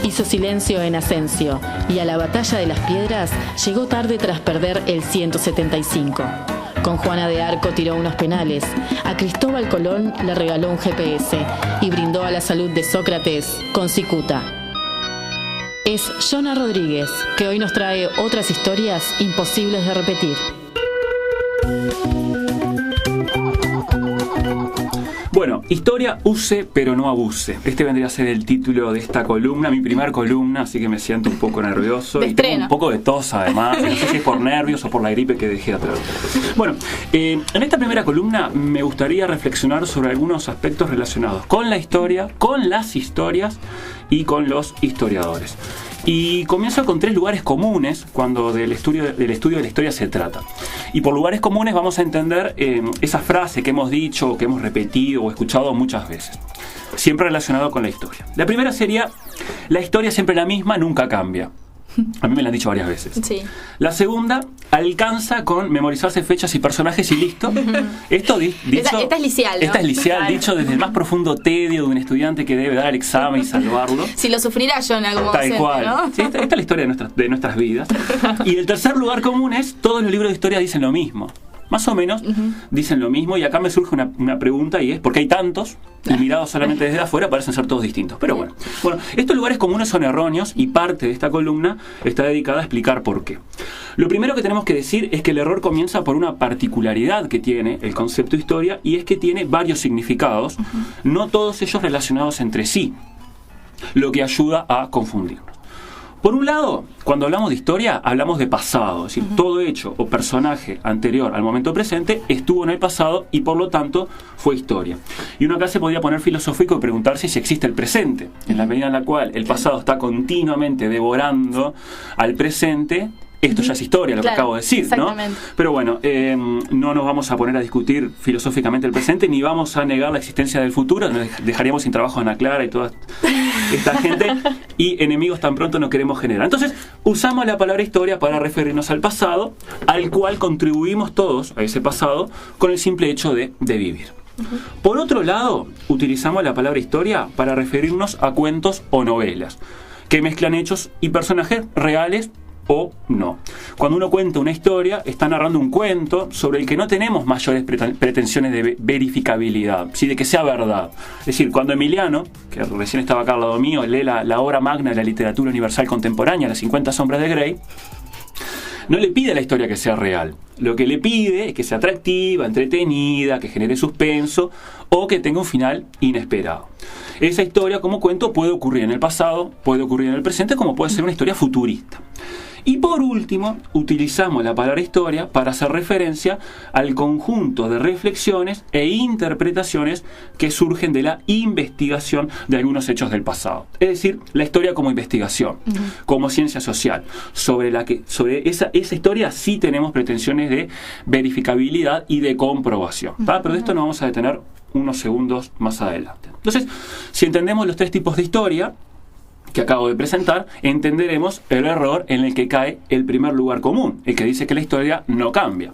Hizo silencio en Asensio y a la batalla de las piedras llegó tarde tras perder el 175. Con Juana de Arco tiró unos penales, a Cristóbal Colón le regaló un GPS y brindó a la salud de Sócrates con cicuta. Es Jona Rodríguez, que hoy nos trae otras historias imposibles de repetir. Bueno, historia use pero no abuse. Este vendría a ser el título de esta columna, mi primer columna, así que me siento un poco nervioso y tengo un poco de tos además, no sé si es por nervios o por la gripe que dejé atrás. Bueno, en esta primera columna me gustaría reflexionar sobre algunos aspectos relacionados con la historia, con las historias y con los historiadores. Y comienzo con 3 lugares comunes cuando del estudio de la historia se trata. Y por lugares comunes vamos a entender esa frase que hemos dicho, que hemos repetido o escuchado muchas veces, siempre relacionado con la historia. La primera sería: la historia es siempre la misma, nunca cambia. A mí me lo han dicho varias veces. Sí. La segunda, alcanza con memorizarse fechas y personajes y listo. Esto dicho, esta es licial, ¿no? Esta es licial, Claro. dicho desde el más profundo tedio de un estudiante que debe dar el examen y salvarlo. Si lo sufrirá Jona como Tal docente, cual. ¿no? Sí, esta es la historia de nuestras vidas. Y el tercer lugar común es: todos los libros de historia dicen lo mismo. Más o menos dicen lo mismo, y acá me surge una pregunta, y es: ¿por qué hay tantos? Y mirados solamente desde afuera parecen ser todos distintos. Pero bueno, estos lugares comunes son erróneos, y parte de esta columna está dedicada a explicar por qué. Lo primero que tenemos que decir es que el error comienza por una particularidad que tiene el concepto historia, y es que tiene varios significados, no todos ellos relacionados entre sí, lo que ayuda a confundirnos. Por un lado, cuando hablamos de historia, hablamos de pasado, es decir, todo hecho o personaje anterior al momento presente estuvo en el pasado y por lo tanto fue historia. Y uno acá se podría poner filosófico y preguntarse si existe el presente, en la medida en la cual el pasado está continuamente devorando al presente. Esto ya es historia, lo que acabo de decir, ¿no? Pero bueno, no nos vamos a poner a discutir filosóficamente el presente, ni vamos a negar la existencia del futuro. Nos dejaríamos sin trabajo a Ana Clara y toda esta gente, y enemigos tan pronto no queremos generar. Entonces, usamos la palabra historia para referirnos al pasado, al cual contribuimos todos, a ese pasado, con el simple hecho de vivir. Por otro lado, utilizamos la palabra historia para referirnos a cuentos o novelas, que mezclan hechos y personajes reales o no. Cuando uno cuenta una historia, está narrando un cuento sobre el que no tenemos mayores pretensiones de verificabilidad, ¿sí? De que sea verdad. Es decir, cuando Emiliano, que recién estaba acá al lado mío, lee la obra magna de la literatura universal contemporánea, Las 50 sombras de Grey, no le pide a la historia que sea real. Lo que le pide es que sea atractiva, entretenida, que genere suspenso o que tenga un final inesperado. Esa historia, como cuento, puede ocurrir en el pasado, puede ocurrir en el presente, como puede ser una historia futurista. Y por último, utilizamos la palabra historia para hacer referencia al conjunto de reflexiones e interpretaciones que surgen de la investigación de algunos hechos del pasado. Es decir, la historia como investigación, como ciencia social, sobre esa historia sí tenemos pretensiones de verificabilidad y de comprobación, ¿tá? Pero de esto nos vamos a detener unos segundos más adelante. Entonces, si entendemos los 3 tipos de historia que acabo de presentar, entenderemos el error en el que cae el primer lugar común, el que dice que la historia no cambia.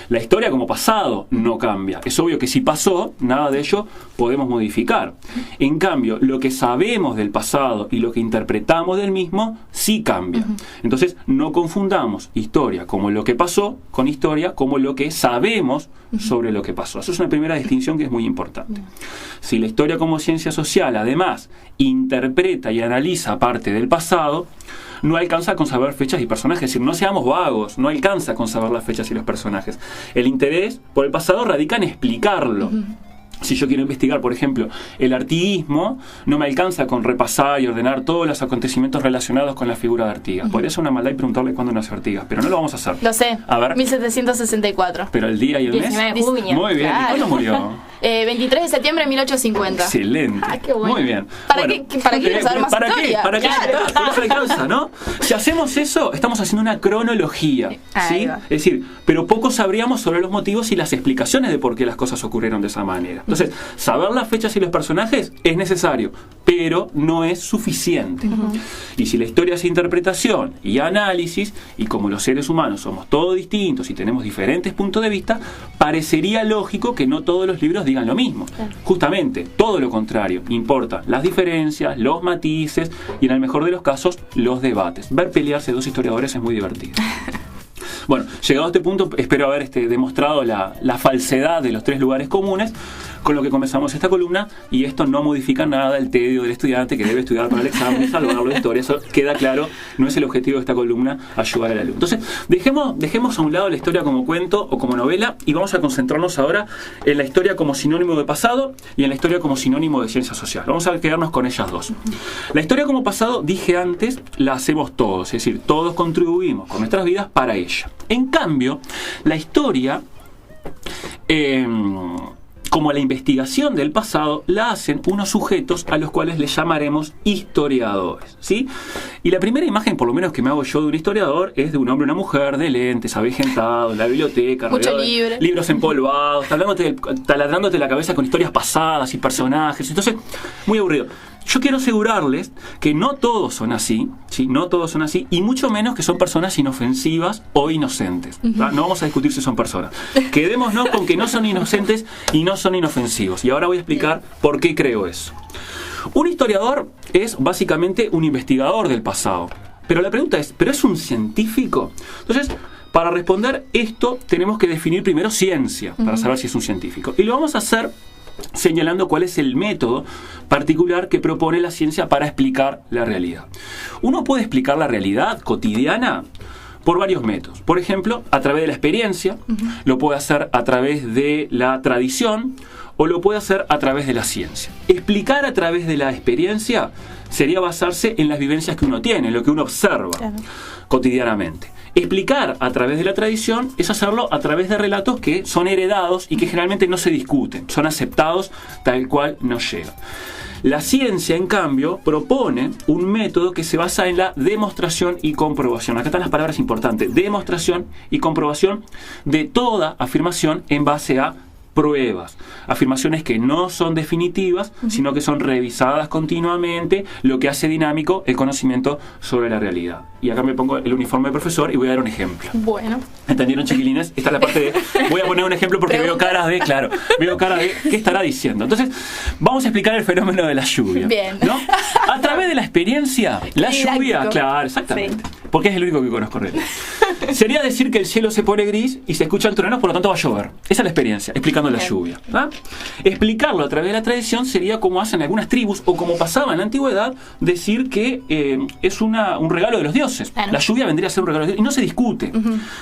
La historia como pasado no cambia. Es obvio que si pasó, nada de ello podemos modificar. En cambio, lo que sabemos del pasado y lo que interpretamos del mismo, sí cambia. Entonces, no confundamos historia como lo que pasó con historia como lo que sabemos sobre lo que pasó. Esa es una primera distinción que es muy importante. Si la historia como ciencia social, además, interpreta y analiza parte del pasado, no alcanza con saber fechas y personajes. Es decir, no seamos vagos, no alcanza con saber las fechas y los personajes. El interés por el pasado radica en explicarlo. Si yo quiero investigar, por ejemplo, el artiguismo, no me alcanza con repasar y ordenar todos los acontecimientos relacionados con la figura de Artigas. Podría ser una maldad y preguntarle cuándo nació Artigas, pero no lo vamos a hacer. Lo sé. A ver. 1764. ¿Pero el día y el mes? 19 de junio. Muy bien. Claro. ¿Y cuándo murió? 23 de septiembre de 1850. Excelente. Ah, qué bueno. Muy bien. ¿Para qué quiero saber más historia? ¿Para qué? Claro. Por eso alcanza, ¿no? Si hacemos eso, estamos haciendo una cronología, ¿sí? Va. Es decir, pero poco sabríamos sobre los motivos y las explicaciones de por qué las cosas ocurrieron de esa manera. Entonces, saber las fechas y los personajes es necesario, pero no es suficiente. Y si la historia es interpretación y análisis, y como los seres humanos somos todos distintos y tenemos diferentes puntos de vista, parecería lógico que no todos los libros digan lo mismo. Justamente, todo lo contrario, importan las diferencias, los matices y en el mejor de los casos, los debates. Ver pelearse dos historiadores es muy divertido. Bueno, llegado a este punto, espero haber demostrado la falsedad de los tres lugares comunes, con lo que comenzamos esta columna, y esto no modifica nada el tedio del estudiante que debe estudiar para el examen y salvarlo de historia. Eso queda claro, no es el objetivo de esta columna ayudar al alumno. Entonces, dejemos a un lado la historia como cuento o como novela y vamos a concentrarnos ahora en la historia como sinónimo de pasado y en la historia como sinónimo de ciencia social. Vamos a quedarnos con ellas dos. La historia como pasado, dije antes, la hacemos todos, es decir, todos contribuimos con nuestras vidas para ella. En cambio, la historia, como la investigación del pasado, la hacen unos sujetos a los cuales le llamaremos historiadores, ¿sí? Y la primera imagen, por lo menos que me hago yo de un historiador, es de un hombre y una mujer, de lentes, avejentados, en la biblioteca, mucho libre, libros empolvados, taladrándote la cabeza con historias pasadas y personajes. Entonces, muy aburrido. Yo quiero asegurarles que no todos son así, ¿sí? No todos son así, y mucho menos que son personas inofensivas o inocentes. No vamos a discutir si son personas. Quedémonos con que no son inocentes y no son inofensivos. Y ahora voy a explicar por qué creo eso. Un historiador es básicamente un investigador del pasado. Pero la pregunta es, ¿pero es un científico? Entonces, para responder esto, tenemos que definir primero ciencia, para saber si es un científico. Y lo vamos a hacer señalando cuál es el método particular que propone la ciencia para explicar la realidad. Uno puede explicar la realidad cotidiana por varios métodos. Por ejemplo, a través de la experiencia, lo puede hacer a través de la tradición o lo puede hacer a través de la ciencia. Explicar a través de la experiencia sería basarse en las vivencias que uno tiene, en lo que uno observa cotidianamente. Explicar a través de la tradición es hacerlo a través de relatos que son heredados y que generalmente no se discuten, son aceptados tal cual nos llegan. La ciencia, en cambio, propone un método que se basa en la demostración y comprobación. Acá están las palabras importantes: demostración y comprobación de toda afirmación en base a pruebas, afirmaciones que no son definitivas, sino que son revisadas continuamente, lo que hace dinámico el conocimiento sobre la realidad. Y acá me pongo el uniforme de profesor y voy a dar un ejemplo. Bueno. ¿Entendieron, chiquilines? Esta es la parte de... Voy a poner un ejemplo porque veo caras de... Claro, veo caras de... ¿Qué estará diciendo? Entonces, vamos a explicar el fenómeno de la lluvia. Bien. ¿No? A través de la experiencia, la lluvia... Claro, exactamente. Sí. Porque es el único que conozco realmente. Sería decir que el cielo se pone gris y se escuchan truenos, por lo tanto va a llover. Esa es la experiencia, explicando la lluvia. ¿Ah? Explicarlo a través de la tradición sería como hacen algunas tribus, o como pasaba en la antigüedad, decir que es un regalo de los dioses. La lluvia vendría a ser un regalo de los dioses y no se discute.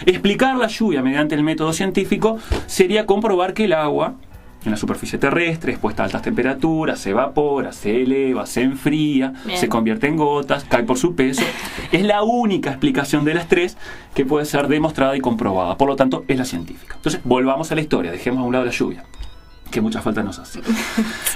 Explicar la lluvia mediante el método científico sería comprobar que el agua en la superficie terrestre, expuesta a altas temperaturas, se evapora, se eleva, se enfría, se convierte en gotas, cae por su peso. Es la única explicación de las tres que puede ser demostrada y comprobada. Por lo tanto, es la científica. Entonces, volvamos a la historia. Dejemos a un lado la lluvia, que mucha falta nos hace.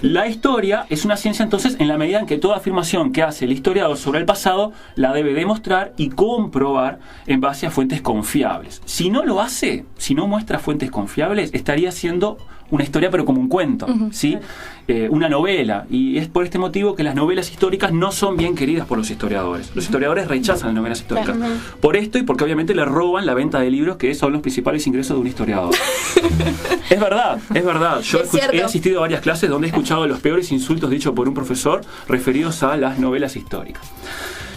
La historia es una ciencia, entonces, en la medida en que toda afirmación que hace el historiador sobre el pasado la debe demostrar y comprobar en base a fuentes confiables. Si no lo hace, si no muestra fuentes confiables, estaría haciendo una historia pero como un cuento, ¿sí? Una novela, y es por este motivo que las novelas históricas no son bien queridas por los historiadores. Los historiadores rechazan las novelas históricas por esto y porque obviamente le roban la venta de libros, que son los principales ingresos de un historiador. Es verdad, es verdad. Yo he asistido a varias clases donde he escuchado los peores insultos dichos por un profesor referidos a las novelas históricas.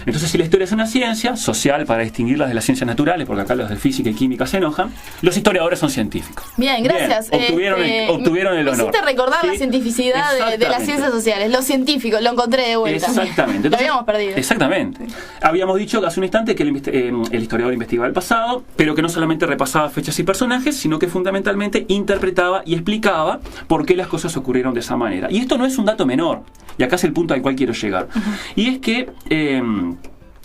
Entonces, si la historia es una ciencia social, para distinguirlas de las ciencias naturales, porque acá los de física y química se enojan, los historiadores son científicos. Bien, gracias. Bien, obtuvieron el honor. Hiciste recordar la cientificidad de las ciencias sociales, los científicos, lo encontré de vuelta. Exactamente. Entonces, lo habíamos perdido. Exactamente. Habíamos dicho hace un instante que el historiador investigaba el pasado, pero que no solamente repasaba fechas y personajes, sino que fundamentalmente interpretaba y explicaba por qué las cosas ocurrieron de esa manera. Y esto no es un dato menor, y acá es el punto al cual quiero llegar. Y es que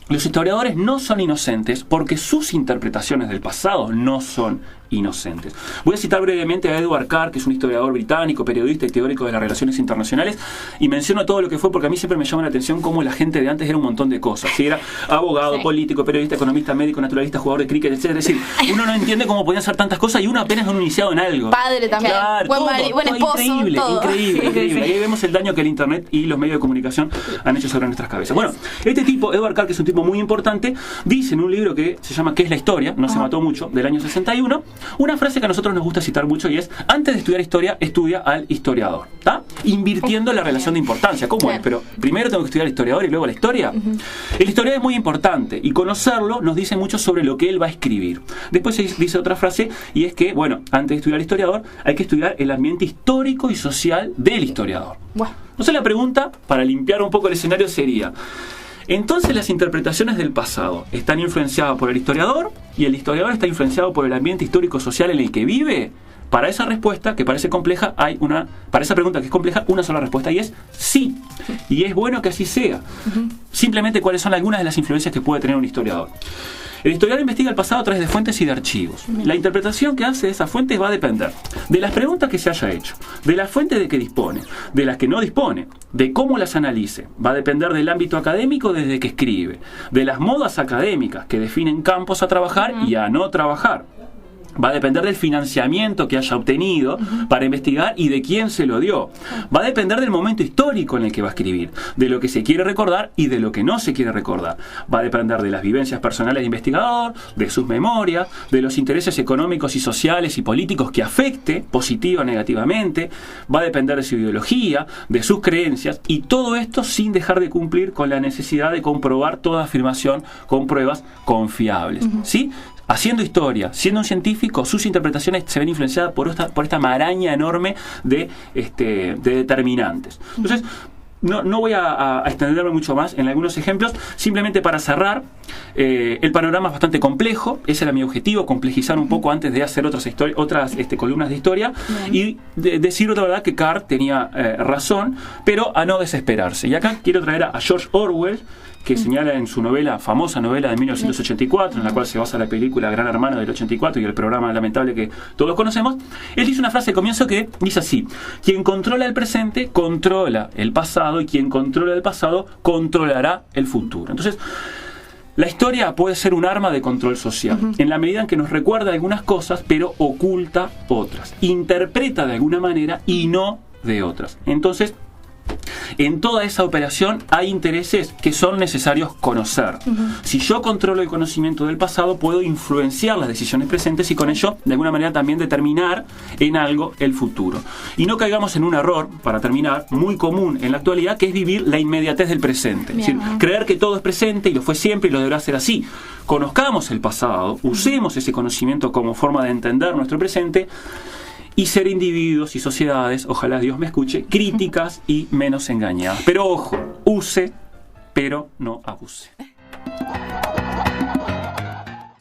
los historiadores no son inocentes porque sus interpretaciones del pasado no son inocentes. Voy a citar brevemente a Edward Carr, que es un historiador británico, periodista y teórico de las relaciones internacionales, y menciono todo lo que fue porque a mí siempre me llama la atención cómo la gente de antes era un montón de cosas. ¿Sí? Era abogado, político, periodista, economista, médico, naturalista, jugador de cricket, etcétera. Es decir, uno no entiende cómo podían ser tantas cosas y uno apenas no iniciado en algo. Padre también, claro, buen esposo, increíble, todo. increíble. Ahí vemos el daño que el internet y los medios de comunicación han hecho sobre nuestras cabezas. Bueno, este tipo, Edward Carr, que es un tipo muy importante, dice en un libro que se llama ¿Qué es la historia? No se mató mucho, del año 61, una frase que a nosotros nos gusta citar mucho y es: antes de estudiar historia, estudia al historiador. ¿Está? Invirtiendo la relación de importancia. ¿Cómo es? Pero primero tengo que estudiar al historiador y luego la historia. El historiador es muy importante y conocerlo nos dice mucho sobre lo que él va a escribir. Después se dice otra frase y es que, bueno, antes de estudiar al historiador hay que estudiar el ambiente histórico y social del historiador. Entonces la pregunta, para limpiar un poco el escenario, sería: entonces las interpretaciones del pasado están influenciadas por el historiador y el historiador está influenciado por el ambiente histórico social en el que vive. Para esa respuesta, que parece compleja, para esa pregunta que es compleja, una sola respuesta y es sí. Y es bueno que así sea. Simplemente, ¿cuáles son algunas de las influencias que puede tener un historiador? El historiador investiga el pasado a través de fuentes y de archivos. La interpretación que hace de esas fuentes va a depender de las preguntas que se haya hecho, de las fuentes de que dispone, de las que no dispone, de cómo las analice. Va a depender del ámbito académico desde que escribe, de las modas académicas que definen campos a trabajar y a no trabajar. Va a depender del financiamiento que haya obtenido para investigar y de quién se lo dio. Va a depender del momento histórico en el que va a escribir, de lo que se quiere recordar y de lo que no se quiere recordar. Va a depender de las vivencias personales del investigador, de sus memorias, de los intereses económicos y sociales y políticos que afecte positiva o negativamente. Va a depender de su ideología, de sus creencias, y todo esto sin dejar de cumplir con la necesidad de comprobar toda afirmación con pruebas confiables. ¿Sí? Haciendo historia, siendo un científico, sus interpretaciones se ven influenciadas por esta maraña enorme de determinantes. Entonces, no voy a extenderme mucho más en algunos ejemplos, simplemente para cerrar. El panorama es bastante complejo, ese era mi objetivo, complejizar un poco antes de hacer otras columnas de historia y decir otra verdad que Carr tenía razón, pero a no desesperarse. Y acá quiero traer a George Orwell, que señala en su famosa novela de 1984, en la cual se basa la película Gran Hermano del 84 y el programa lamentable que todos conocemos. Él dice una frase de comienzo que dice así: quien controla el presente, controla el pasado, y quien controla el pasado, controlará el futuro. Entonces, la historia puede ser un arma de control social, en la medida en que nos recuerda algunas cosas, pero oculta otras. Interpreta de alguna manera y no de otras. Entonces, en toda esa operación hay intereses que son necesarios conocer. Si yo controlo el conocimiento del pasado, puedo influenciar las decisiones presentes y con ello, de alguna manera, también determinar en algo el futuro. Y no caigamos en un error, para terminar, muy común en la actualidad, que es vivir la inmediatez del presente. Es decir, creer que todo es presente y lo fue siempre y lo deberá ser así. Conozcamos el pasado, usemos ese conocimiento como forma de entender nuestro presente y ser individuos y sociedades, ojalá Dios me escuche, críticas y menos engañadas. Pero ojo, use, pero no abuse.